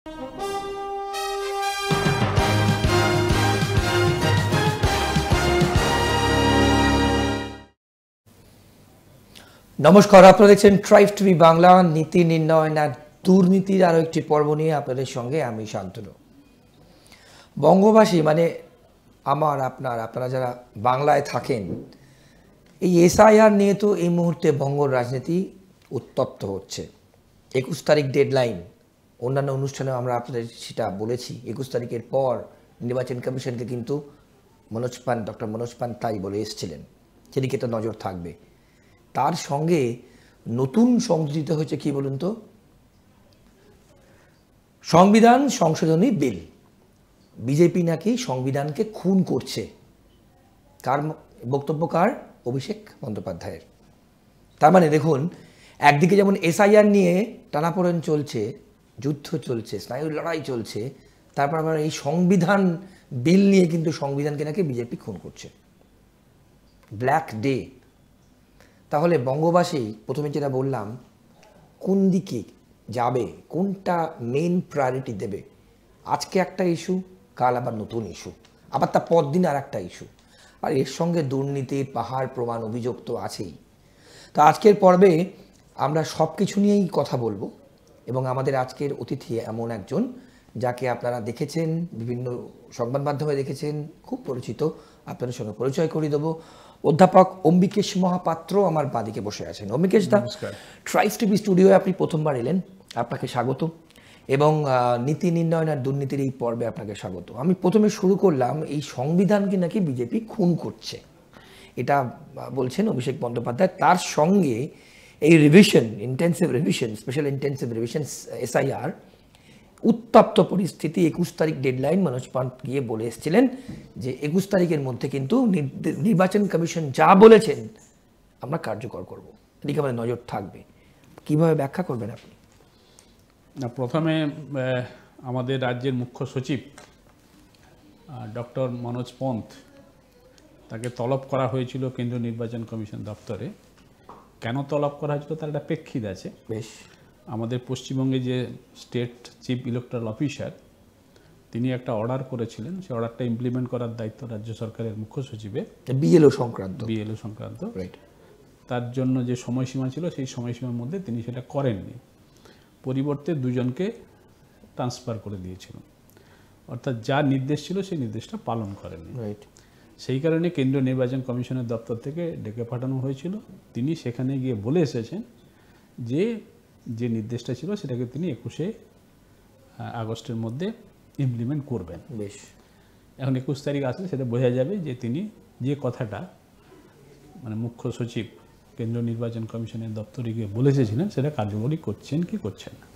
নমস্কার, আপনারা দেখছেন ট্রাইব টিভি বাংলা। নীতি নির্ণয় না দুর্নীতির আরও একটি পর্ব নিয়ে আপনাদের সঙ্গে আমি শান্তনু। বঙ্গবাসী মানে আপনারা যারা বাংলায় থাকেন, এই এসআইআর নিয়ে তো এই মুহূর্তে বঙ্গ রাজনীতি উত্তপ্ত হচ্ছে। 21 তারিখ ডেডলাইন। অন্যান্য অনুষ্ঠানেও আমরা আপনাদের সেটা বলেছি। 21 তারিখের পর নির্বাচন কমিশনকে কিন্তু ডক্টর মনোজ পান তাই বলে এসেছিলেন, সেদিকে তো নজর থাকবে। তার সঙ্গে নতুন সংযোজিত হয়েছে কি বলুন তো, সংবিধান সংশোধনী বিল। বিজেপি নাকি সংবিধানকে খুন করছে। কার বক্তব্য? অভিষেক বন্দ্যোপাধ্যায়ের। তার মানে দেখুন, একদিকে যেমন এসআইআর নিয়ে টানাপোড়েন চলছে, যুদ্ধ চলছে, স্নায়ুর লড়াই চলছে, তারপর আবার এই সংবিধান বিল নিয়ে কিন্তু সংবিধানকে নাকি বিজেপি খুন করছে। Black day. তাহলে বঙ্গবাসী প্রথমে যেটা বললাম, কোন দিকে যাবে, কোনটা মেইন প্রায়োরিটি দেবে? আজকে একটা ইস্যু, কাল আবার নতুন ইস্যু, আবার তার পরদিন আর একটা ইস্যু, আর এর সঙ্গে দুর্নীতির পাহাড় প্রমাণ অভিযোগ তো আছেই। তা আজকের পর্বে আমরা সব কিছু নিয়েই কথা বলবো, এবং আমাদের আজকের অতিথি এমন একজন যাকে আপনারা দেখেছেন, বিভিন্ন সংবাদ মাধ্যমে দেখেছেন, খুব পরিচিত। আপনাদের সঙ্গে পরিচয় করিয়ে দেবো। অধ্যাপক অম্বিকেশ মহাপাত্র আমার বাদিকে বসে আছেন। অম্বিকেশ দা, ট্রাইব টিভি স্টুডিওয়ে আপনি প্রথমবার এলেন, আপনাকে স্বাগত। এবং নীতি নির্ণয় আর দুর্নীতির এই পর্বে আপনাকে স্বাগত। আমি প্রথমে শুরু করলাম, এই সংবিধানকে নাকি বিজেপি খুন করছে, এটা বলছেন অভিষেক বন্দ্যোপাধ্যায়। তার সঙ্গে এই revision, intensive revision, special intensive revision SIR, উত্তপ্ত পরিস্থিতি। 21 তারিখ ডেডলাইন। মনোজ পান্ত গিয়ে বলে এসেছিলেন যে 21 তারিখের মধ্যে কিন্তু নির্বাচন কমিশন যা বলেছেন আমরা কার্যকর করব, এদিকে আমাদের নজর থাকবে। কিভাবে ব্যাখ্যা করবেন আপনি? না, প্রথমে আমাদের রাজ্যের মুখ্য সচিব ডক্টর মনোজ পন্থ, তাকে তলব করা হয়েছিল কেন্দ্রীয় নির্বাচন কমিশন দপ্তরে। কেন তলব করা হয়েছিল তার একটা প্রেক্ষিত আছে। বেশ। আমাদের পশ্চিমবঙ্গে যে স্টেট চিফ ইলেকট্রাল অফিসার, তিনি একটা অর্ডার করেছিলেন, সেই অর্ডারটা ইমপ্লিমেন্ট করার দায়িত্ব রাজ্য সরকারের মুখ্য সচিবের। বিএলও সংক্রান্ত রাইট। তার জন্য যে সময়সীমা ছিল, সেই সময়সীমার মধ্যে তিনি সেটা করেননি। পরিবর্তে দুজনকে ট্রান্সফার করে দিয়েছিল, অর্থাৎ যা নির্দেশ ছিল সেই নির্দেশটা পালন করেননি। রাইট। সেই কারণে কেন্দ্রীয় নির্বাচন কমিশনের দপ্তর থেকে ডেকে পাঠানো হয়েছিল। তিনি সেখানে গিয়ে বলে এসেছেন যে যে নির্দেশটা ছিল সেটাকে তিনি 21শে আগস্টের মধ্যে ইমপ্লিমেন্ট করবেন। বেশ। এখন 21 তারিখ আসলে সেটা বোঝা যাবে যে তিনি যে কথাটা মানে মুখ্য সচিব কেন্দ্রীয় নির্বাচন কমিশনের দপ্তরে গিয়ে বলে এসেছিলেন সেটা কার্যকরী করছেন কি করছেন না।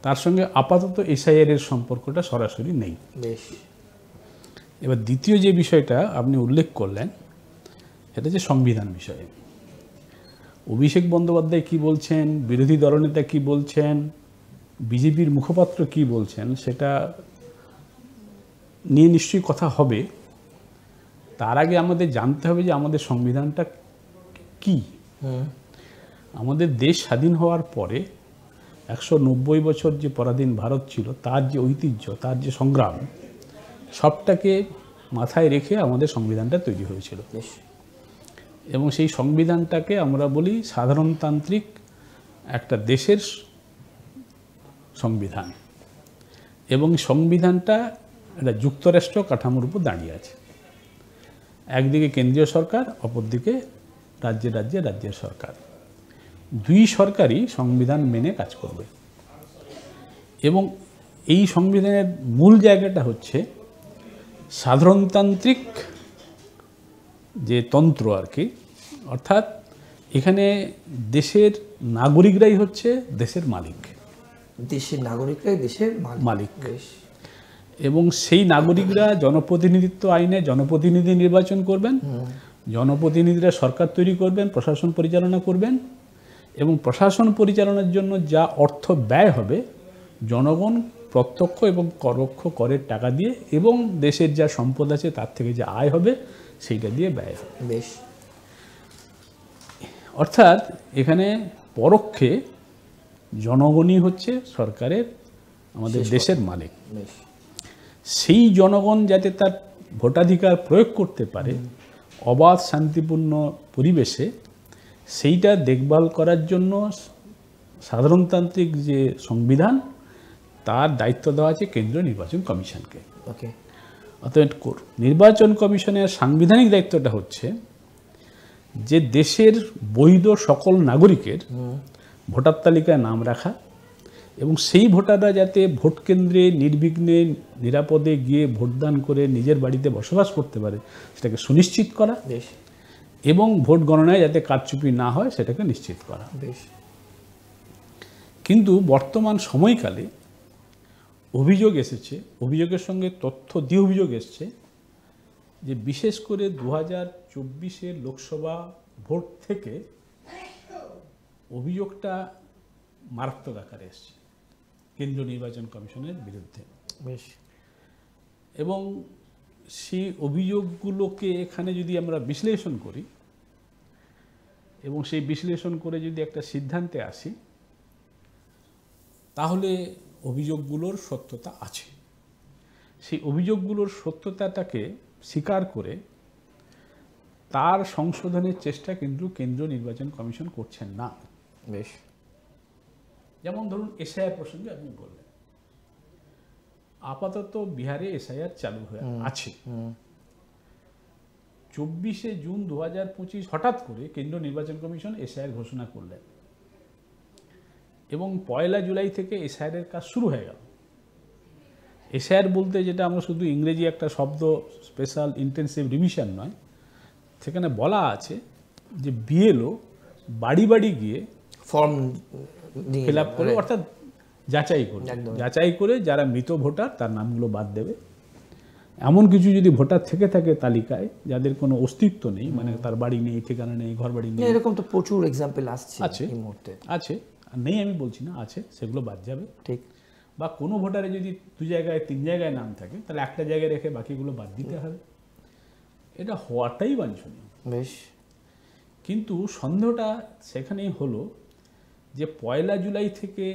তার সঙ্গে আপাতত এসআইআর এর সম্পর্কটা সরাসরি নেই। বেশ। এবার দ্বিতীয় যে বিষয়টা আপনি উল্লেখ করলেন, সেটা যে সংবিধান বিষয়ে অভিষেক বন্দ্যোপাধ্যায় কি বলছেন, বিরোধী দলনেতা কি বলছেন, বিজেপির মুখপাত্র কি বলছেন, সেটা নিয়ে নিশ্চয়ই কথা হবে। তার আগে আমাদের জানতে হবে যে আমাদের সংবিধানটা কি। আমাদের দেশ স্বাধীন হওয়ার পরে 190 বছর যে পরাধীন ভারত ছিল, তার যে ঐতিহ্য, তার যে সংগ্রাম, সবটাকে মাথায় রেখে আমাদের সংবিধানটা তৈরি হয়েছিল। এবং সেই সংবিধানটাকে আমরা বলি সাধারণতান্ত্রিক একটা দেশের সংবিধান। এবং সংবিধানটা একটা যুক্তরাষ্ট্র কাঠামোর উপর দাঁড়িয়ে আছে। একদিকে কেন্দ্রীয় সরকার, অপরদিকে রাজ্যের সরকার। দুই সরকারই সংবিধান মেনে কাজ করবে। এবং এই সংবিধানের মূল জায়গাটা হচ্ছে সাধারণতান্ত্রিক যে তন্ত্র আর কি, অর্থাৎ এখানে দেশের নাগরিকরাই হচ্ছে দেশের মালিক। দেশের নাগরিকরাই দেশের মালিক। এবং সেই নাগরিকরা জনপ্রতিনিধিত্ব আইনে জনপ্রতিনিধি নির্বাচন করবেন, জনপ্রতিনিধিরা সরকার তৈরি করবেন, প্রশাসন পরিচালনা করবেন, এবং প্রশাসন পরিচালনার জন্য যা অর্থ ব্যয় হবে জনগণ প্রত্যক্ষ এবং পরোক্ষ করের টাকা দিয়ে, এবং দেশের যা সম্পদ আছে তার থেকে যে আয় হবে সেইটা দিয়ে ব্যয় হবে। বেশ। অর্থাৎ এখানে পরোক্ষে জনগণই হচ্ছে সরকারের আমাদের দেশের মালিক। বেশ। সেই জনগণ যাতে তার ভোটাধিকার প্রয়োগ করতে পারে অবাধ শান্তিপূর্ণ পরিবেশে, সেইটা দেখভাল করার জন্য সাধারণতান্ত্রিক যে সংবিধান তার দায়িত্ব দেওয়া আছে কেন্দ্রীয় নির্বাচন কমিশনকে। ওকে। অতএব নির্বাচন কমিশনের সাংবিধানিক দায়িত্বটা হচ্ছে যে দেশের বৈধ সকল নাগরিকের ভোটার তালিকায় নাম রাখা এবং সেই ভোটাররা যাতে ভোট কেন্দ্রে নির্বিঘ্নে নিরাপদে গিয়ে ভোটদান করে নিজের বাড়িতে বসবাস করতে পারে সেটাকে সুনিশ্চিত করা, বেশ। এবং ভোট গণনায় যাতে কারচুপি না হয় সেটাকে নিশ্চিত করা। বেশ। কিন্তু বর্তমান সময়কালে অভিযোগ এসেছে, অভিযোগের সঙ্গে তথ্য দিয়ে অভিযোগ এসছে যে বিশেষ করে 2024 লোকসভা ভোট থেকে অভিযোগটা মারাত্মক আকারে এসছে কেন্দ্রীয় নির্বাচন কমিশনের বিরুদ্ধে। বেশ। এবং সেই অভিযোগগুলোকে এখানে যদি আমরা বিশ্লেষণ করি এবং সেই বিশ্লেষণ করে যদি একটা সিদ্ধান্তে আসি, তাহলে অভিযোগগুলোর সত্যতা আছে। সেই অভিযোগগুলোর সত্যতাটাকে স্বীকার করে তার সংশোধনের চেষ্টা কিন্তু কেন্দ্রীয় নির্বাচন কমিশন করছেন না। বেশ। যেমন ধরুন এসআইআর প্রসঙ্গে আপনি বললেন, আপাতত বিহারে এসআইআর চালু হয়ে আছে। 24 জুন 2025 হঠাৎ করে কেন্দ্রীয় নির্বাচন কমিশন এসআইআর ঘোষণা করলেন এবং 1 জুলাই থেকে এসআইআর কাজ শুরু হয়ে গেল। এসআইআর বলতে যেটা আমরা শুধু ইংরেজি একটা শব্দ স্পেশাল ইন্টেনসিভ রিভিশন নয়, সেখানে বলা আছে যে বিএলও বাড়ি বাড়ি গিয়ে ফর্ম ফিল আপ করে, অর্থাৎ যাচাই করবে, যাচাই করে যারা মৃত ভোটার তার নামগুলো বাদ দেবে। এমন কিছু যদি ভোটার থেকে থাকে তালিকায় যাদের কোনো অস্তিত্ব নেই, মানে তার বাড়ি নেই, ঠিকানা নেই, ঘর বাড়ি নেই, এরকম তো প্রচুর এক্সাম্পল আসছে আছে এই মুহূর্তে। আছে, নেই আমি বলছি না, আছে, সেগুলো বাদ যাবে। ঠিক। বা কোনো ভোটারে যদি 2 জায়গায় 3 জায়গায় নাম থাকে তাহলে একটা জায়গায় রেখে বাকিগুলো বাদ দিতে হবে। এটা হওয়াটাই বাঞ্ছনীয়। বেশ। কিন্তু সন্দেহটা সেখানেই হলো যে 1 জুলাই থেকে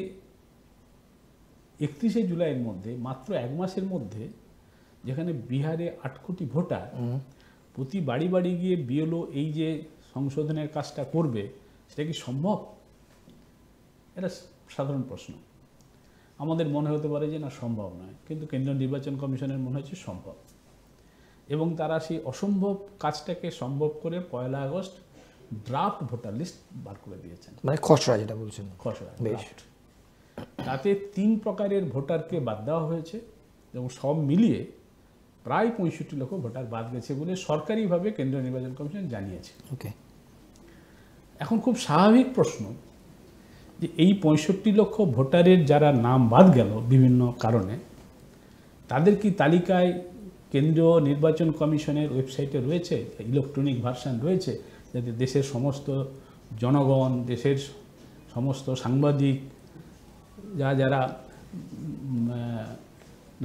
31 জুলাইয়ের মধ্যে মাত্র 1 মাসের মধ্যে যেখানে বিহারে 8 কোটি ভোটার, প্রতি বাড়ি বাড়ি গিয়ে বিএলও এই যে সংশোধনের কাজটা করবে, সেটা কি সম্ভব? এটা সাধারণ প্রশ্ন। আমাদের মনে হতে পারে যে না, সম্ভব নয়, কিন্তু কেন্দ্রীয় নির্বাচন কমিশনের মনে হচ্ছে সম্ভব, এবং তারা সেই অসম্ভব কাজটাকে সম্ভব করে 1 আগস্ট ড্রাফট ভোটার লিস্ট বার করে দিয়েছেন। মানে খসড়া যেটা বলছেন, খসড়া। বেশ। তাতে 3 প্রকারের ভোটারকে বাদ দেওয়া হয়েছে এবং সব মিলিয়ে প্রায় 65 লক্ষ ভোটার বাদ গেছে বলে সরকারিভাবে কেন্দ্রীয় নির্বাচন কমিশন জানিয়েছে। ওকে। এখন খুব স্বাভাবিক প্রশ্ন যে এই 65 লক্ষ ভোটারের যারা নাম বাদ গেল বিভিন্ন কারণে, তাদের কি তালিকায় কেন্দ্রীয় নির্বাচন কমিশনের ওয়েবসাইটে রয়েছে, ইলেকট্রনিক ভার্সন রয়েছে, যাতে দেশের সমস্ত জনগণ, দেশের সমস্ত সাংবাদিক, যারা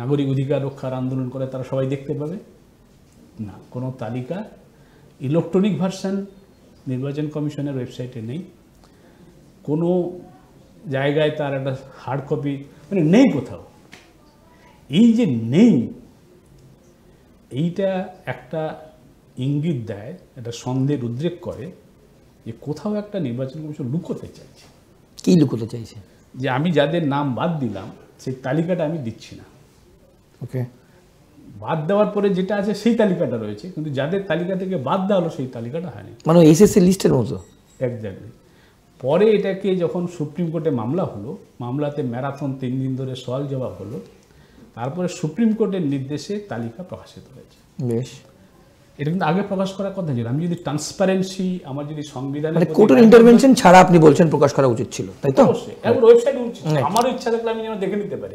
নাগরিক অধিকার রক্ষার আন্দোলন করে তারা সবাই দেখতে পাবে? না, কোনো তালিকা ইলেকট্রনিক ভার্সন নির্বাচন কমিশনের ওয়েবসাইটে নেই, কোনো জায়গায় তার একটা হার্ড কপি মানে নেই কোথাও। এই যে নেই, এইটা একটা ইঙ্গিত দেয়, একটা সন্দেহের উদ্রেক করে যে কোথাও একটা নির্বাচন কমিশন লুকোতে চাইছে। কি লুকোতে চাইছে? যে আমি যাদের নাম বাদ দিলাম সেই তালিকাটা আমি দিচ্ছি না। ওকে। বাদ দেওয়ার পরে যেটা আছে সেই তালিকাটা রয়েছে, কিন্তু যাদের তালিকা থেকে বাদ দেওয়া হলো সেই তালিকাটা হয়নি। মানে এসএসসি লিস্টের মতো। এক্স্যাক্টলি। পরে এটাকে যখন সুপ্রিম কোর্টে মামলা হলো, মামলাতে ম্যারাথন 3 দিন ধরে সওয়াল জবাব হলো, তারপরে সুপ্রিম কোর্টের নির্দেশে তালিকা প্রকাশিত হয়েছে। বেশ। এটা কিন্তু আগে প্রকাশ করার কথা ছিল। আমি যদি ট্রান্সপারেন্সি, আমার যদি সংবিধানে মানে কোর্টের ইন্টারভেনশন ছাড়া আপনি বলছেন প্রকাশ করা উচিত ছিল, তাই তো? অবশ্যই একবার ওয়েবসাইটে উচিত। আমারও ইচ্ছা থাকলে আমি যেন দেখে নিতে পারি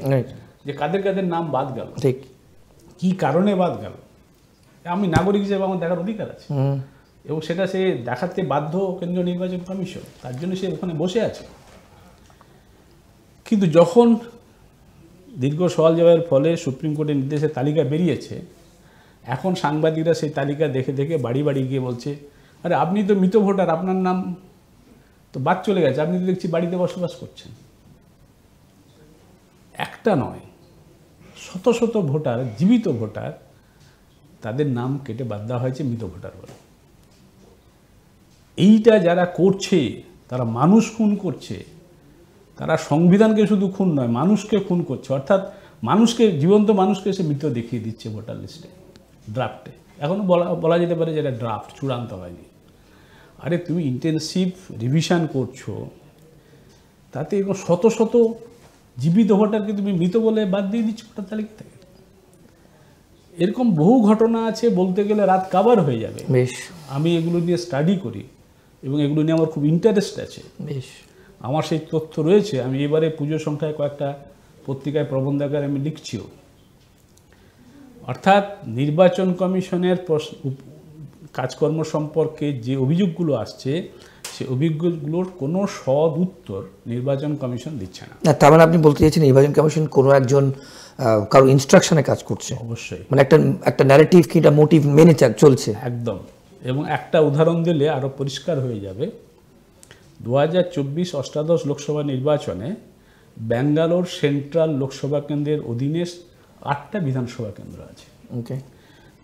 যে কাদের কাদের নাম বাদ গেল, ঠিক, কি কারণে বাদ গেল। আমি নাগরিক হিসেবে আমার দেখার অধিকার আছে, এবং সেটা সে দেখাতে বাধ্য কেন্দ্রীয় নির্বাচন কমিশন, তার জন্য সে ওখানে বসে আছে। কিন্তু যখন দীর্ঘ সওয়াল জবাবের ফলে সুপ্রিম কোর্টের নির্দেশে তালিকা বেরিয়েছে, এখন সাংবাদিকরা সেই তালিকা দেখে দেখে বাড়ি বাড়ি গিয়ে বলছে, আরে আপনি তো মৃত ভোটার, আপনার নাম তো বাদ চলে গেছে, আপনি তো দেখছি বাড়িতে বসবাস করছেন। একটা নয়, শত শত ভোটার, জীবিত ভোটার, তাদের নাম কেটে বাদ দেওয়া হয়েছে মৃত ভোটার বলে। এইটা যারা করছে তারা মানুষ খুন করছে, তারা সংবিধানকে শুধু খুন নয় মানুষকে খুন করছে। অর্থাৎ মানুষকে, জীবন্ত মানুষকে সে মৃত দেখিয়ে দিচ্ছে ভোটার লিস্টে, ড্রাফটে। এখনও বলা যেতে পারে যে এটা ড্রাফট, চূড়ান্ত হয়নি। আরে তুমি ইন্টেনসিভ রিভিশন করছো, তাতে শত শত জীবিত ভোটারকে তুমি মৃত বলে বাদ দিয়ে দিচ্ছ ভোটার তালিকা থেকে। এরকম বহু ঘটনা আছে, বলতে গেলে রাত কাবার হয়ে যাবে। বেশ, আমি এগুলো নিয়ে স্টাডি করি এবং এগুলো নিয়ে আমার খুব ইন্টারেস্ট আছে। বেশ, আমার সেই তথ্য রয়েছে। আমি এবারে পুজো সংখ্যায় কয়েকটা পত্রিকায় প্রবন্ধ আকারে আমি লিখছিও। অর্থাৎ নির্বাচন কমিশনের কাজকর্ম সম্পর্কে যে অভিযোগগুলো আসছে, সেই অভিযোগগুলোর কোনো সৎ উত্তর নির্বাচন কমিশন দিচ্ছে না। তার মানে আপনি বলতে চাইছেন নির্বাচন কমিশন কোনো একজন কারো ইনস্ট্রাকশনে কাজ করছে? অবশ্যই, মানে একটা ন্যারেটিভ কিংবা মোটিভ মেনে চলছে। একদম। এবং একটা উদাহরণ দিলে আরও পরিষ্কার হয়ে যাবে। 2024 অষ্টাদশ লোকসভা নির্বাচনে ব্যাঙ্গালোর সেন্ট্রাল লোকসভা কেন্দ্রের অধীনে 8টা বিধানসভা কেন্দ্র আছে। ওকে।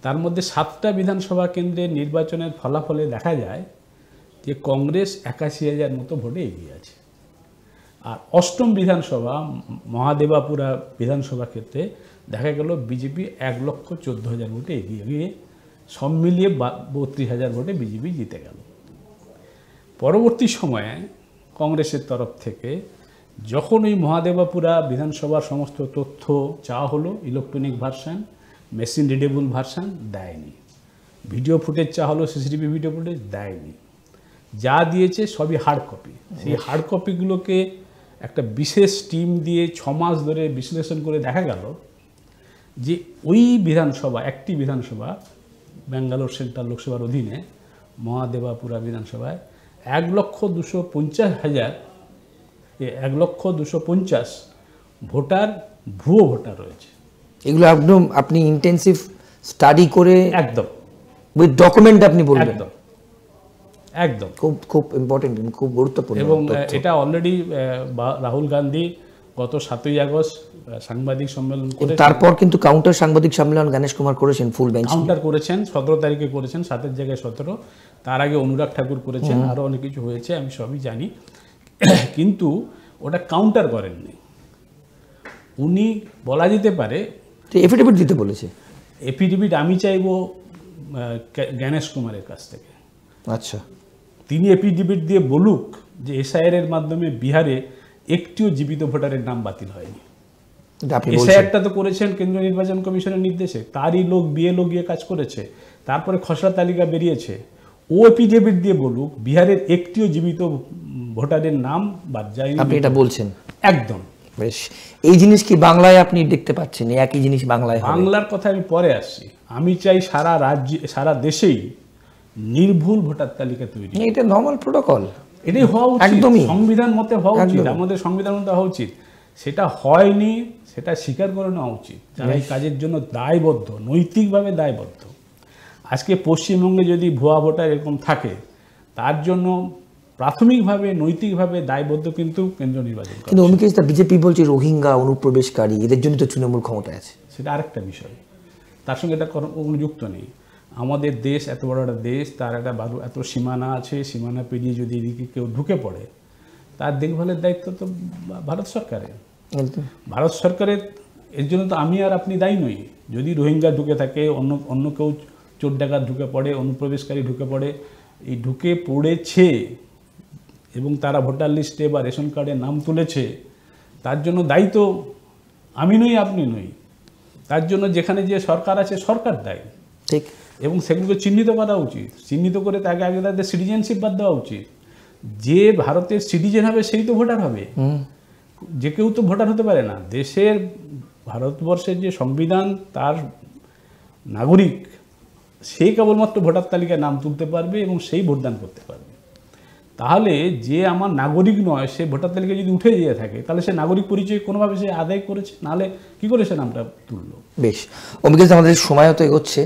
তার মধ্যে 7টা বিধানসভা কেন্দ্রের নির্বাচনের ফলাফলে দেখা যায় যে কংগ্রেস 81,000 মতো ভোটে এগিয়ে আছে। আর 8ম বিধানসভা মহাদেবাপুরা বিধানসভা ক্ষেত্রে দেখা গেল বিজেপি 1,14,000 ভোটে এগিয়ে গিয়ে সব মিলিয়ে 32,000 ভোটে বিজেপি জিতে গেল। পরবর্তী সময়ে কংগ্রেসের তরফ থেকে যখন ওই মহাদেবাপুরা বিধানসভার সমস্ত তথ্য চাওয়া হলো, electronic version, machine readable version, দেয়নি। ভিডিও ফুটেজ চাওয়া হলো, সিসিটিভি ভিডিও ফুটেজ, দেয়নি। যা দিয়েছে সবই হার্ড কপি। সেই হার্ড কপিগুলোকে একটা বিশেষ টিম দিয়ে 6 মাস ধরে বিশ্লেষণ করে দেখা গেল যে ওই বিধানসভা, একটি বিধানসভা ব্যাঙ্গালোর সেন্ট্রাল লোকসভার অধীনে মহাদেবাপুরা বিধানসভায় 1,250,000 ভোটার, ভুয়ো ভোটার রয়েছে। এগুলো একদম আপনি ইন্টেনসিভ স্টাডি করে একদম উইথ ডকুমেন্ট আপনি বলবেন? একদম একদম, খুব খুব ইম্পর্টেন্ট, খুব গুরুত্বপূর্ণ। এবং এটা অলরেডি রাহুল গান্ধী গত 7ই আগস্ট সাংবাদিক সম্মেলন করে, তারপর কিন্তু কাউন্টার সাংবাদিক সম্মেলন গণেশ কুমার করেছেন, ফুল বেঞ্চ কাউন্টার করেছেন 17 তারিখে করেছেন, 7-এর জায়গায় 17। তার আগে অনুরাগ ঠাকুর করেছেন, আরও অনেক কিছু হয়েছে, আমি সবই জানি। কিন্তু ওটা কাউন্টার করেননি উনি। বলা যেতে পারে এফিডেভিট দিতে বলেছে। এফিডেভিট আমি চাইবো গণেশ কুমারের কাছ থেকে। আচ্ছা, তিনি এফিডেভিট দিয়ে বলুক যে এসআইআর এর মাধ্যমে বিহারে একটিও জীবিত ভোটারের নাম বাতিল হয়নি। এসআইআরটা তো করেছেন কেন্দ্রীয় নির্বাচন কমিশনের নির্দেশে, তারই লোক বিএলও গিয়ে কাজ করেছে, তারপরে খসড়া তালিকা বেরিয়েছে। ও এফিডেভিট দিয়ে বলুক বিহারের একটিও জীবিত ভোটারের নাম বাদ যায়নি। আপনি এটা বলছেন? একদম। বেশ, এই জিনিস কি বাংলায় আপনি দেখতে পাচ্ছেন? একই জিনিস বাংলায়? বাংলার কথা আমি পরে আসছি। আমি চাই সারা রাজ্যে, সারা দেশেই নির্ভুল ভোটার তালিকা তৈরি। এটা নরমাল প্রোটোকল, এটাই হওয়া উচিত, একদমই সংবিধান মতে হওয়া উচিত, আমাদের সংবিধান মতে হওয়া উচিত। সেটা হয়নি, সেটা স্বীকার করে নেওয়া উচিত। যারা এই কাজের জন্য দায়বদ্ধ, নৈতিকভাবে দায়বদ্ধ। আজকে পশ্চিমবঙ্গে যদি ভুয়া ভোটার এরকম থাকে, তার জন্য প্রাথমিকভাবে নৈতিকভাবে দায়বদ্ধ কিন্তু কেন্দ্রীয় নির্বাচন। কিন্তু অমিকেশদা, বিজেপি বলছে রোহিঙ্গা অনুপ্রবেশকারী, এদের জন্য তো তৃণমূল ক্ষমতায় আছে। সেটা আরেকটা বিষয়, তার সঙ্গে এটা কোনো যুক্ত নেই। আমাদের দেশ এত বড় একটা দেশ, তার একটা এত সীমানা আছে, সীমানা পেরিয়ে যদি এদিকে কেউ ঢুকে পড়ে, তার দেখভালের দায়িত্ব তো ভারত সরকারের। ভারত সরকারের, এর জন্য তো আমি আর আপনি দায়ী নই। যদি রোহিঙ্গা ঢুকে থাকে, অন্য কেউ চোর ডাকাত ঢুকে পড়ে, অনুপ্রবেশকারী ঢুকে পড়ে, এই ঢুকে পড়েছে এবং তারা ভোটার লিস্টে বা রেশন কার্ডে নাম তুলেছে, তার জন্য দায়ী তো আমি নই, আপনি নই। তার জন্য যেখানে যে সরকার আছে, সরকার দায়ী। ঠিক। এবং সেগুলোকে চিহ্নিত করা উচিত, চিহ্নিত করে তাকে আগে তাদের সিটিজেনশিপ বাদ দেওয়া উচিত। যে ভারতের সিটিজেন হবে সেই তো ভোটার হবে, যে কেউ তো ভোটার হতে পারে না। দেশের, ভারতবর্ষের যে সংবিধান, তার নাগরিক সে কেবলমাত্র ভোটার তালিকায় নাম তুলতে পারবে এবং সেই ভোটদান করতে পারবে। তাহলে যে আমার নাগরিক নয়, সে ভোটার তালিকায় যদি উঠে যেয়ে থাকে, তাহলে সে নাগরিক পরিচয় কোনোভাবে সে আদায় করেছে, নাহলে কী করে সে নামটা তুললো? বেশ, অমিকেশ, আমাদের সময় তো এগোচ্ছে।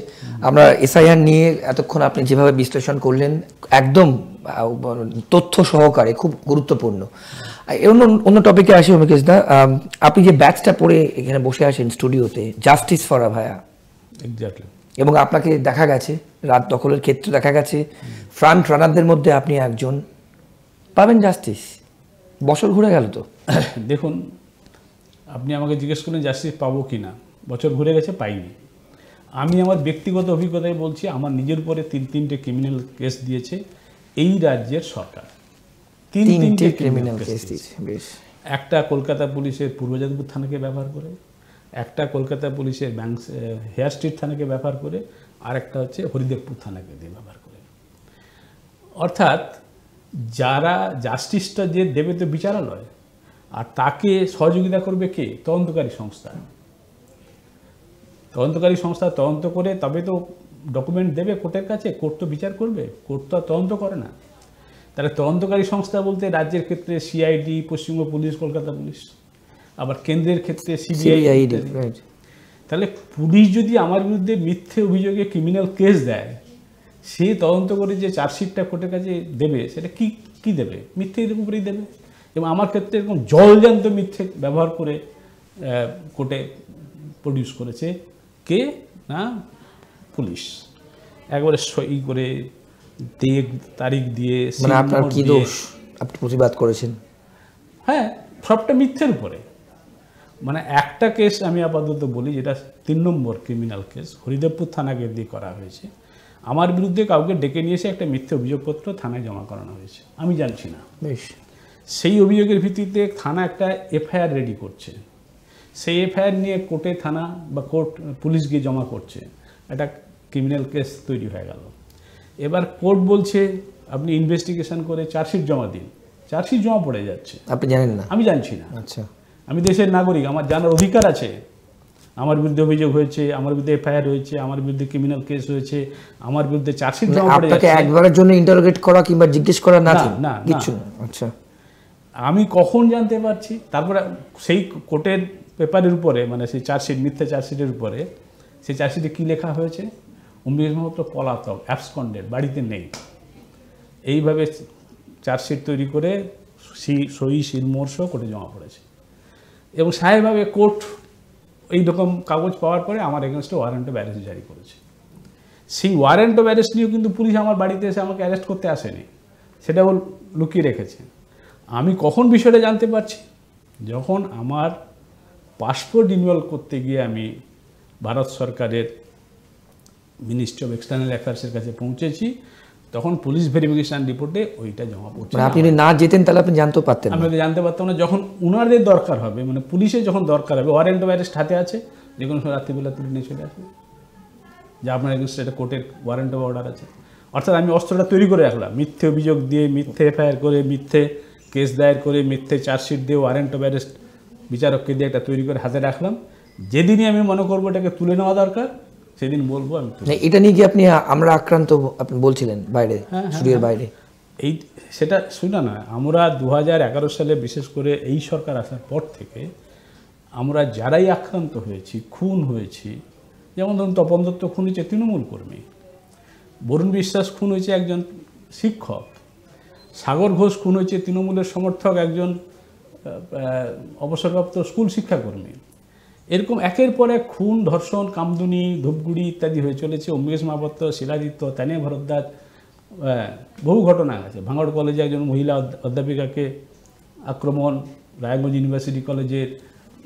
আমরা এসআইআর নিয়ে এতক্ষণ আপনি যেভাবে বিশ্লেষণ করলেন, একদম তথ্য সহকারে, খুব গুরুত্বপূর্ণ। অন্য টপিকে আসি অমিকেশ দা, আপনি যে ব্যাচটা পরে এখানে বসে আছেন স্টুডিওতে, জাস্টিস ফর অভয়া, এক্স্যাক্টলি, এবং আপনাকে দেখা গেছে রাত দখলের ক্ষেত্রে দেখা গেছে ফ্রন্ট রানারদের মধ্যে আপনি একজন, পাবেন জাস্টিস? বছর ঘুরে গেল তো। দেখুন, আপনি আমাকে জিজ্ঞেস করলেন জাস্টিস পাবো কি না, বছর ঘুরে গেছে, পাইনি। আমি আমার ব্যক্তিগত অভিজ্ঞতায় বলছি, আমার নিজের উপরে তিনটে ক্রিমিনাল কেস দিয়েছে এই রাজ্যের সরকার। তিনটে ক্রিমিনাল কেস দিয়েছে। একটা কলকাতা পুলিশের পূর্ব যাদবপুর থানাকে ব্যবহার করে, একটা কলকাতা পুলিশের হেয়ার স্ট্রিট থানাকে ব্যবহার করে, আর একটা হচ্ছে হরিদেবপুর থানাকে দিয়ে ব্যবহার করে। অর্থাৎ যারা জাস্টিসটা যে দেবে তো বিচারালয়, আর তাকে সহযোগিতা করবে কে? তদন্তকারী সংস্থা। তদন্তকারী সংস্থা তদন্ত করে তবে তো ডকুমেন্ট দেবে কোর্টের কাছে, কোর্ট তো বিচার করবে, কোর্ট তো আর তদন্ত করে না। তাহলে তদন্তকারী সংস্থা বলতে রাজ্যের ক্ষেত্রে CID, Paschimbanga police, Kolkata police, আবার কেন্দ্রের ক্ষেত্রে সিবিআই। তাহলে পুলিশ যদি আমার বিরুদ্ধে মিথ্যে অভিযোগে ক্রিমিনাল কেস দেয়, সে তদন্ত করে যে চার্জশিটটা কোর্টের কাছে দেবে, সেটা কি দেবে? মিথ্যের উপরেই দেবে। এবং আমার ক্ষেত্রে এরকম জলজান্ত মিথ্যে ব্যবহার করে কোর্টে প্রডিউস করেছে কে? না পুলিশ। একবারে সই করে তারিখ দিয়ে, মানে আপনার কি দোষ? আপনি প্রতিবাদ করেছেন? হ্যাঁ, সবটা মিথ্যের উপরে। মানে একটা কেস আমি আপাতত বলি, যেটা 3 নম্বর ক্রিমিনাল কেস, হরিদেবপুর থানাকে দিয়ে করা হয়েছে। আমার বিরুদ্ধে কাউকে ডেকে নিয়ে এসে একটা মিথ্যে অভিযোগপত্র থানায় জমা করানো হয়েছে, আমি জানছি না। সেই অভিযোগের ভিত্তিতে থানা একটা এফআইআর রেডি করছে, সেই এফআইআর নিয়ে কোর্টে থানা বা কোর্ট পুলিশ গিয়ে জমা করছে, একটা ক্রিমিনাল কেস তৈরি হয়ে গেল। এবার কোর্ট বলছে আপনি ইনভেস্টিগেশন করে চার্জশিট জমা দিন। চার্জশিট জমা পড়ে যাচ্ছে, আপনি জানেন না? আমি জানছি না। আচ্ছা, আমি দেশের নাগরিক, আমার জানার অধিকার আছে। আমার বিরুদ্ধে অভিযোগ হয়েছে, আমার বিরুদ্ধে এফআইআর হয়েছে, আমার বিরুদ্ধে ক্রিমিনাল কেস হয়েছে, আমার বিরুদ্ধে চার্জশিট জমা পড়ে যাচ্ছে। আপনাকে একবারের জন্য ইন্টারোগেট করা কিংবা জিজ্ঞেস করা না, কিছু না। আচ্ছা, আমি কখন জানতে পারছি? তারপরে সেই কোর্টের পেপারের উপরে, মানে সেই চার্জশিট, মিথ্যা চার্জশিটের উপরে, সেই চার্জশিটে কী লেখা হয়েছে? অমৃত মাহাত্র পলাতক, অ্যাবসকন্ডেড, বাড়িতে নেই। এইভাবে চার্জশিট তৈরি করে সই শিলমোহর কোর্টে জমা পড়েছে। এবং স্বাভাবিকভাবে কোর্ট এইরকম কাগজ পাওয়ার পরে আমার এগেনস্টে ওয়ারেন্ট অফ অ্যারেস্ট জারি করেছে। সেই ওয়ারেন্ট অফ অ্যারেস্ট নিয়েও কিন্তু পুলিশ আমার বাড়িতে এসে আমাকে অ্যারেস্ট করতে আসেনি, সেটাও লুকিয়ে রেখেছে। আমি কখন বিষয়টা জানতে পারছি? যখন আমার পাসপোর্ট রিনিউয়াল করতে গিয়ে আমি ভারত সরকারের মিনিস্ট্রি অফ এক্সটার্নাল অ্যাফেয়ার্সের কাছে পৌঁছেছি, তখন পুলিশ ভেরিফিকেশন রিপোর্টে ওইটা জমা পড়ছে। আপনি যদি না যেতেন তাহলে আপনি জানতেও পারতেন? আমি তো জানতে পারতাম না। যখন উনাদের দরকার হবে, মানে পুলিশের যখন দরকার হবে, ওয়ারেন্ট অফ অ্যারেস্ট হাতে আছে, যে কোনো সময় রাত্রিবেলা তুলে নিয়ে চলে আসবে, যে আপনার এগেনস্টে একটা কোর্টের ওয়ারেন্ট অফ অর্ডার আছে। অর্থাৎ আমি অস্ত্রটা তৈরি করে রাখলাম, মিথ্যে অভিযোগ দিয়ে, মিথ্যে এফআইআর করে, মিথ্যে কেস দায়ের করে, মিথ্যে চার্জশিট দিয়ে, ওয়ারেন্ট অফ অ্যারেস্ট বিচারককে দিয়ে একটা তৈরি করে হাতে রাখলাম। যেদিনই আমি মনে করবো এটাকে তুলে নেওয়া দরকার, সেদিন বলবো আমি। এটা নিয়ে কি আপনি আমরা আক্রান্ত আপনি বলছিলেন বাইরে, স্টুডিওর বাইরে? সেটা শুনে না, আমরা 2011 সালে বিশেষ করে এই সরকার আসার পর থেকে আমরা যারাই আক্রান্ত হয়েছি, খুন হয়েছি, যেমন ধরুন তপন দত্ত খুন হয়েছে তৃণমূল কর্মী, বরুণ বিশ্বাস খুন হয়েছে একজন শিক্ষক, সাগর ঘোষ খুন হয়েছে তৃণমূলের সমর্থক একজন অবসরপ্রাপ্ত স্কুল শিক্ষাকর্মী। এরকম একের পর এক খুন, ধর্ষণ, কামদুনি, ধূপগুড়ি ইত্যাদি হয়ে চলেছে। অম্বিকেশ মহাপাত্র, শিলাদিত্য, তানিয়া ভরদ্বাজ, বহু ঘটনা আছে। ভাঙড় কলেজে একজন মহিলা অধ্যাপিকাকে আক্রমণ, রায়গঞ্জ ইউনিভার্সিটি কলেজের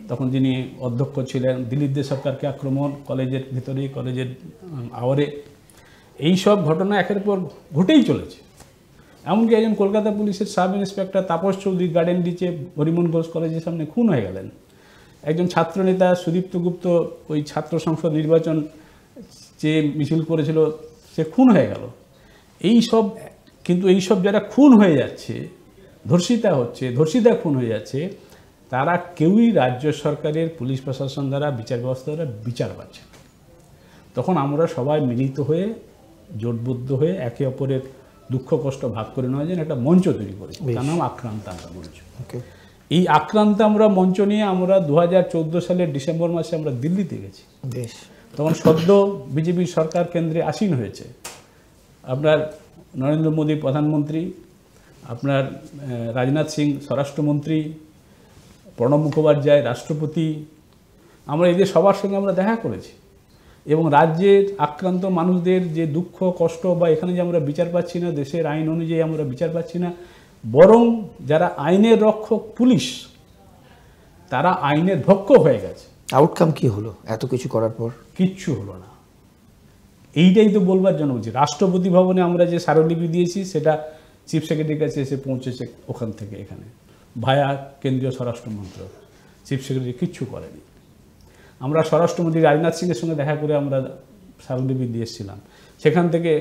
তখন যিনি অধ্যক্ষ ছিলেন দিলীপ দে সরকারকে আক্রমণ, কলেজের ভিতরেই, কলেজের আওয়ারে। এই সব ঘটনা একের পর ঘটেই চলেছে। এমনকি একজন কলকাতা পুলিশের sub inspector Tapas Chowdhury garden ডিচে হরিমোহন ঘোষ কলেজের সামনে খুন হয়ে গেলেন। একজন ছাত্রনেতা সুদীপ্ত গুপ্ত ওই ছাত্র সংসদ নির্বাচন যে মিছিল করেছিল, সে খুন হয়ে গেল। কিন্তু এইসব যারা খুন হয়ে যাচ্ছে, ধর্ষিতা খুন হয়ে যাচ্ছে, তারা কেউই রাজ্য সরকারের পুলিশ প্রশাসন দ্বারা, বিচার ব্যবস্থা দ্বারা বিচার পাচ্ছে। তখন আমরা সবাই মিলিত হয়ে, জোটবদ্ধ হয়ে একে অপরের দুঃখ কষ্ট ভাগ করে নেওয়ার জন্য একটা মঞ্চ তৈরি করেছি, তার নাম আক্রান্তা মঞ্চ। এই আক্রান্ত আমরা মঞ্চ নিয়ে আমরা 2014 সালের ডিসেম্বর মাসে আমরা দিল্লিতে গেছি। তখন সদ্য বিজেপি সরকার কেন্দ্রে আসীন হয়েছে। আপনার নরেন্দ্র মোদী প্রধানমন্ত্রী, আপনার রাজনাথ সিং স্বরাষ্ট্রমন্ত্রী, প্রণব মুখোপাধ্যায় রাষ্ট্রপতি, আমরা এদের সবার সঙ্গে আমরা দেখা করেছি এবং রাজ্যের আক্রান্ত মানুষদের যে দুঃখ কষ্ট বা এখানে যে আমরা বিচার পাচ্ছি না, দেশের আইন অনুযায়ী আমরা বিচার পাচ্ছি না, বরং যারা আইনের রক্ষক পুলিশ তারা আইনের ভক্ষক হয়ে গেছে। আউটকাম কি হলো এত কিছু করার পর? কিচ্ছু হলো না। এইটাই তো বলবার জন্য বলছি, রাষ্ট্রপতি ভবনে আমরা যে স্মারকলিপি দিয়েছি সেটা চিফ সেক্রেটারির কাছে এসে পৌঁছেছে ওখান থেকে এখানে ভায়া কেন্দ্রীয় স্বরাষ্ট্র মন্ত্রক, চিফ সেক্রেটারি কিচ্ছু করেনি। আমরা স্বরাষ্ট্রমন্ত্রী রাজনাথ সিংয়ের সঙ্গে দেখা করে আমরা স্মারকলিপি দিয়ে এসেছিলাম, সেখান থেকে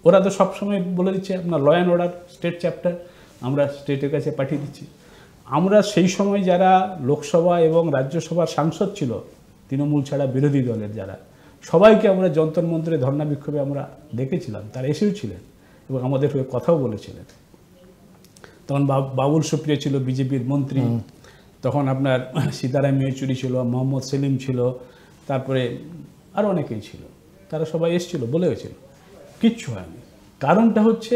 ওরা তো সবসময় বলে দিচ্ছে আপনার law and order state chapter আমরা স্টেটের কাছে পাঠিয়ে দিচ্ছি। আমরা সেই সময় যারা লোকসভা এবং রাজ্যসভার সাংসদ ছিল তৃণমূল ছাড়া বিরোধী দলের যারা, সবাইকে আমরা যন্তর মন্ত্রে ধর্ণা বিক্ষোভে আমরা দেখেছিলাম, তারা এসেও ছিলেন এবং আমাদের হয়ে কথাও বলেছিলেন। তখন বাবুল সুপ্রিয় ছিল বিজেপির মন্ত্রী, তখন আপনার সীতারাম ইয়েচুরি ছিল, মোহাম্মদ সেলিম ছিল, তারপরে আরও অনেকেই ছিল, তারা সবাই এসেছিল, বলেওছিল, কিচ্ছু হয়নি। কারণটা হচ্ছে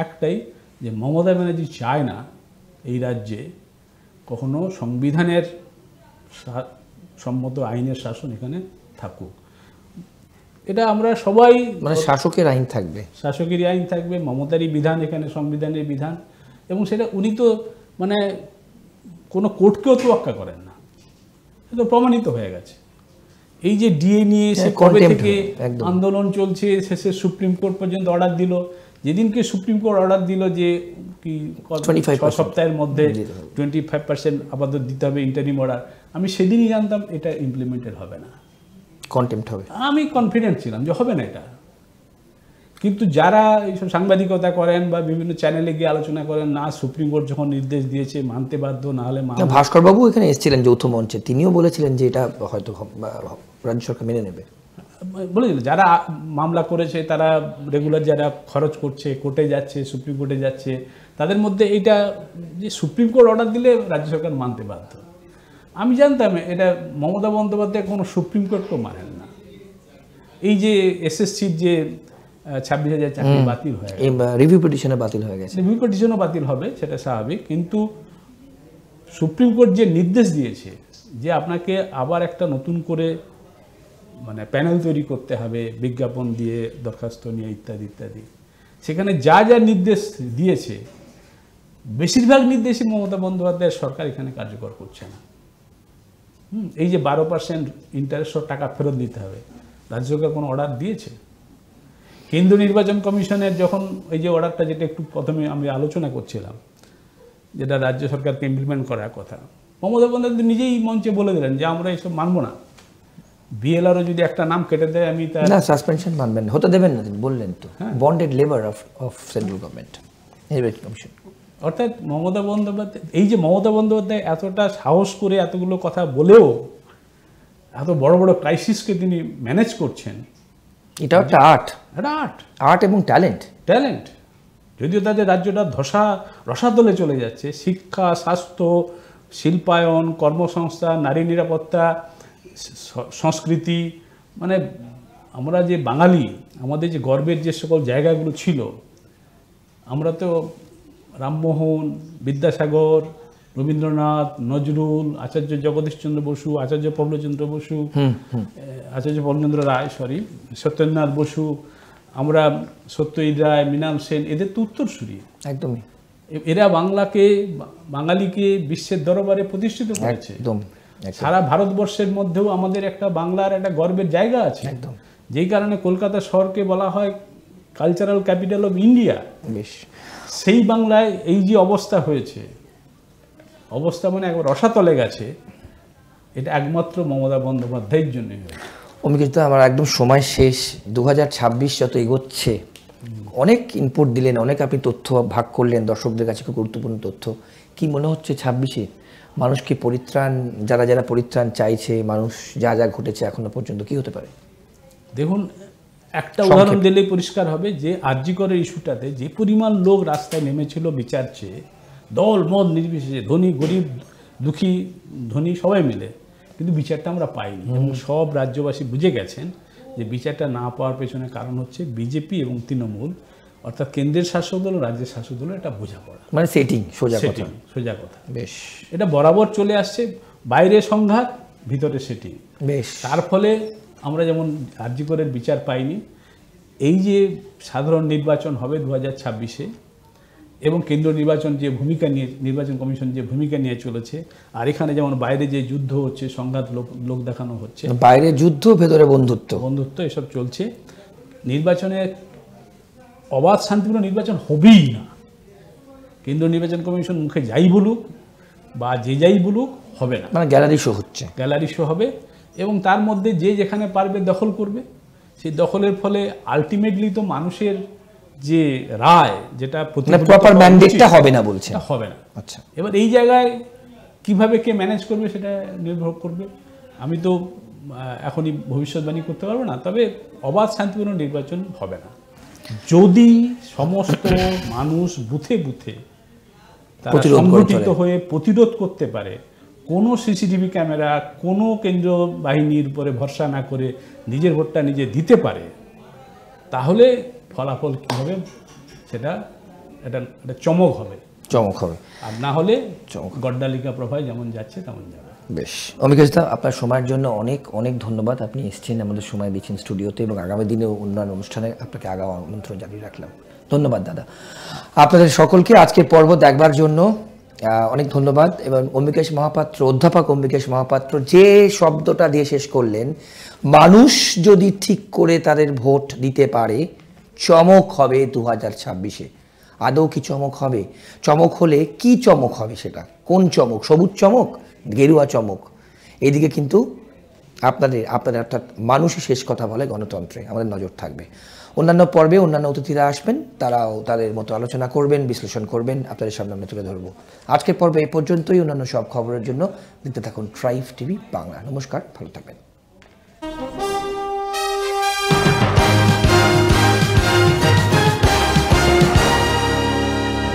একটাই, যে মমতা ব্যানার্জি চায় না এই রাজ্যে কখনো সংবিধানের সম্মত আইনের শাসন এখানে থাকুক। এটা আমরা সবাই, মানে শাসকের আইন থাকবে, শাসকেরই আইন থাকবে, মমতারই বিধান এখানে, সংবিধানের বিধান, এবং সেটা উনি তো মানে কোনো কোর্টকেও তোয়াক্কা করেন না, এটা প্রমাণিত হয়ে গেছে। এই যে ডিএ নিয়ে সে কবে থেকে আন্দোলন চলছে, শেষে সুপ্রিম কোর্ট পর্যন্ত অর্ডার দিল, যেদিনকে সুপ্রিম কোর্ট অর্ডার দিল যে কি 6 সপ্তাহের মধ্যে 25% আপাতত দিতে হবে ইন্টারিম অর্ডার, আমি সেদিনই জানতাম এটা ইমপ্লিমেন্টেড হবে না, কন্টেম্প্ট হবে। আমি কনফিডেন্ট ছিলাম যে হবে না এটা। কিন্তু যারা এইসব সাংবাদিকতা করেন বা বিভিন্ন চ্যানেলে গিয়ে আলোচনা করেন, না সুপ্রিম কোর্ট যখন নির্দেশ দিয়েছে মানতে বাধ্য, না হলে ভাস্কর বাবু এখানে এসেছিলেন যৌথ মঞ্চে, তিনিও বলেছিলেন যে এটা হয়তো রাজ্য সরকার মেনে নেবে। বলেছিল যারা মামলা করেছে তারা রেগুলার যারা খরচ করছে, কোর্টে যাচ্ছে, সুপ্রিম কোর্টে যাচ্ছে, তাদের মধ্যে এইটা যে সুপ্রিম কোর্ট অর্ডার দিলে রাজ্য সরকার মানতে বাধ্য। আমি জানতাম এটা মমতা বন্দ্যোপাধ্যায় কোনো সুপ্রিম কোর্টকেও মানেন না। এই যে এসএসসির যে 26,000 চাকরি বাতিল হয়ে গেছে, রিভিউ পিটিশনে বাতিল হয়ে গেছে, রিভিউ পিটিশনও বাতিল হবে, সেটা স্বাভাবিক। কিন্তু সুপ্রিম কোর্ট যে নির্দেশ দিয়েছে যে আপনাকে আবার একটা নতুন করে মানে প্যানেল তৈরি করতে হবে বিজ্ঞাপন দিয়ে, দরখাস্ত নিয়ে, ইত্যাদি ইত্যাদি, সেখানে যা যা নির্দেশ দিয়েছে বেশিরভাগ নির্দেশই মমতা বন্দ্যোপাধ্যায়ের সরকার এখানে কার্যকর করছে না। এই যে 12% ইন্টারেস্ট টাকা ফেরত দিতে হবে, রাজ্য সরকার কোনো অর্ডার দিয়েছে? কেন্দ্রীয় নির্বাচন কমিশনের যখন এই যে অর্ডারটা, যেটা একটু প্রথমে আমি আলোচনা করছিলাম, যেটা রাজ্য সরকারকে ইমপ্লিমেন্ট করার কথা, মমতা বন্দ্যোপাধ্যায় নিজেই মঞ্চে বলে দিলেন যে আমরা এসব মানবো না। বিএলআরও যদি একটা নাম কেটে দেয়, আমি তার না সাসপেনশন মানবেন, হতে দেবেন না, তিনি বললেন তো bonded labour of central government নির্বাচন কমিশন। অর্থাৎ মমতা বন্দ্যোপাধ্যায়, এই যে মমতা বন্দ্যোপাধ্যায় এতটা সাহস করে এতগুলো কথা বলেও এত বড় বড় ক্রাইসিসকে তিনি ম্যানেজ করছেন, এটা একটা আর্ট, এটা আর্ট এবং ট্যালেন্ট। যদিও তাদের রাজ্যটা রসাতলে চলে যাচ্ছে, শিক্ষা, স্বাস্থ্য, শিল্পায়ন, কর্মসংস্থান, নারী নিরাপত্তা, সংস্কৃতি, মানে আমরা যে বাঙালি, আমাদের যে গর্বের যে সকল জায়গাগুলো ছিল, আমরা তো রামমোহন, বিদ্যাসাগর, রবীন্দ্রনাথ, নজরুল, আচার্য জগদীশচন্দ্র বসু, আচার্য প্রফুল্লচন্দ্র বসু, আচার্য প্রফুল্লচন্দ্র রায়, সত্যেন্দ্রনাথ বসু, আমরা সত্যজিৎ রায়, মৃণাল সেন, এদের তো উত্তরসূরি। একদমই, এরা বাঙালিকে বিশ্বের দরবারে প্রতিষ্ঠিত করেছে। সারা ভারতবর্ষের মধ্যেও আমাদের একটা বাংলার একটা গর্বের জায়গা আছে, যেই কারণে কলকাতা শহরকে বলা হয় কালচারাল ক্যাপিটাল অফ ইন্ডিয়া। সেই বাংলায় এই যে অবস্থা হয়েছে, অবস্থা মানে একবার রসাতলে গেছে, এটা একমাত্র মমতা বন্দ্যোপাধ্যায়ের জন্যই হয়েছে। অমিত, আমার একদম সময় শেষ। 2026 যত এগোচ্ছে, অনেক ইনপুট দিলেন, অনেক আপনি তথ্য ভাগ করলেন দর্শকদের কাছে, খুব গুরুত্বপূর্ণ তথ্য। কি মনে হচ্ছে 26-এ মানুষকে পরিত্রাণ, যারা পরিত্রাণ চাইছে, মানুষ যা ঘটেছে এখনো পর্যন্ত, কি হতে পারে? দেখুন, একটা উদাহরণ দিলে পরিষ্কার হবে যে আরজিকরের ইস্যুটাতে যে পরিমাণ লোক রাস্তায় নেমেছিল বিচার চেয়ে, দল মত নির্বিশেষে, ধনী গরিব, দুঃখী ধনী সবাই মিলে, কিন্তু বিচারটা আমরা পাইনি। এবং সব রাজ্যবাসী বুঝে গেছেন যে বিচারটা না পাওয়ার পেছনে কারণ হচ্ছে বিজেপি এবং তৃণমূল অর্থাৎ কেন্দ্রের শাসক দল ও রাজ্যের শাসক দল এটা বোঝাপড়া, মানে সেটিং, সোজা কথা। সেটিং, সোজা কথা। বেশ এটা বরাবর চলে আসছে, বাইরে সংঘাত, ভিতরে সেটিং। বেশ। তার ফলে আমরা যেমন আরজিকরের বিচার পাইনি, এই যে সাধারণ নির্বাচন হবে 2026-এ এবং কেন্দ্রীয় নির্বাচন যে ভূমিকা নিয়ে, নির্বাচন কমিশন যে ভূমিকা নিয়ে চলেছে, আর এখানে যেমন বাইরে যে যুদ্ধ হচ্ছে, সংঘাত লোক দেখানো হচ্ছে, বাইরে যুদ্ধ, ভেতরে বন্ধুত্ব এসব চলছে, নির্বাচনে অবাধ শান্তিপূর্ণ নির্বাচন হবেই না। কেন্দ্রীয় নির্বাচন কমিশন মুখে যাই বলুক বা যে যাই বলুক, হবে না। মানে গ্যালারি শো হচ্ছে, গ্যালারি শো হবে এবং তার মধ্যে যে যেখানে পারবে দখল করবে। সেই দখলের ফলে আলটিমেটলি তো মানুষের যে রায়, যেটা প্রপার ম্যান্ডেটটা হবে না বলছে, হবে না। আচ্ছা, এবার এই জায়গায় কিভাবে কে ম্যানেজ করবে সেটা নির্ভর করবে। আমি তো এখনই ভবিষ্যৎবাণী করতে পারবো না, তবে অবাধ শান্তিপূর্ণ নির্বাচন হবে না যদি সমস্ত মানুষ বুথে বুথে তারা সংগঠিত হয়ে প্রতিরোধ করতে পারে। কোনো সিসিটিভি ক্যামেরা, কোনো কেন্দ্রীয় বাহিনীর উপরে ভরসা না করে নিজের ভোটটা নিজে দিতে পারে, তাহলে ফলাফল কী হবে সেটা এটা চমক হবে। আর না হলে গড্ডালিকা প্রভায় যেমন যাচ্ছে তেমন যাবে। বেশ, অমিকেশ দা, আপনার সময়ের জন্য অনেক অনেক ধন্যবাদ। আপনি এসেছেন, আমাদের সময় দিচ্ছেন স্টুডিওতে, এবং আগামী দিনে অন্যান্য অনুষ্ঠানে আপনাকে আগাম আমন্ত্রণ জানিয়ে রাখলাম। ধন্যবাদ দাদা। আপনাদের সকলকে আজকের পর্ব দেখবার জন্য অনেক ধন্যবাদ। এবং অম্বিকেশ মহাপাত্র, অধ্যাপক অম্বিকেশ মহাপাত্র যে শব্দটা দিয়ে শেষ করলেন, মানুষ যদি ঠিক করে তাদের ভোট দিতে পারে, চমক হবে 2026-এ। আদৌ কি চমক হবে? চমক হলে কি চমক হবে? সেটা কোন চমক? সবুজ চমক, গেরুয়া চমক? এদিকে কিন্তু আপনাদের অর্থাৎ মানুষই শেষ কথা বলে গণতন্ত্রে, আমাদের নজর থাকবে। অন্যান্য পর্বে অন্যান্য অতিথিরা আসবেন, তারাও তাদের মতো আলোচনা করবেন, বিশ্লেষণ করবেন, আপনাদের সামনে আমরা তুলে ধরবো। আজকের পর্বে এই পর্যন্তই। অন্যান্য সব খবরের জন্য দেখতে থাকুন ট্রাইব টিভি বাংলা। নমস্কার, ভালো থাকবেন।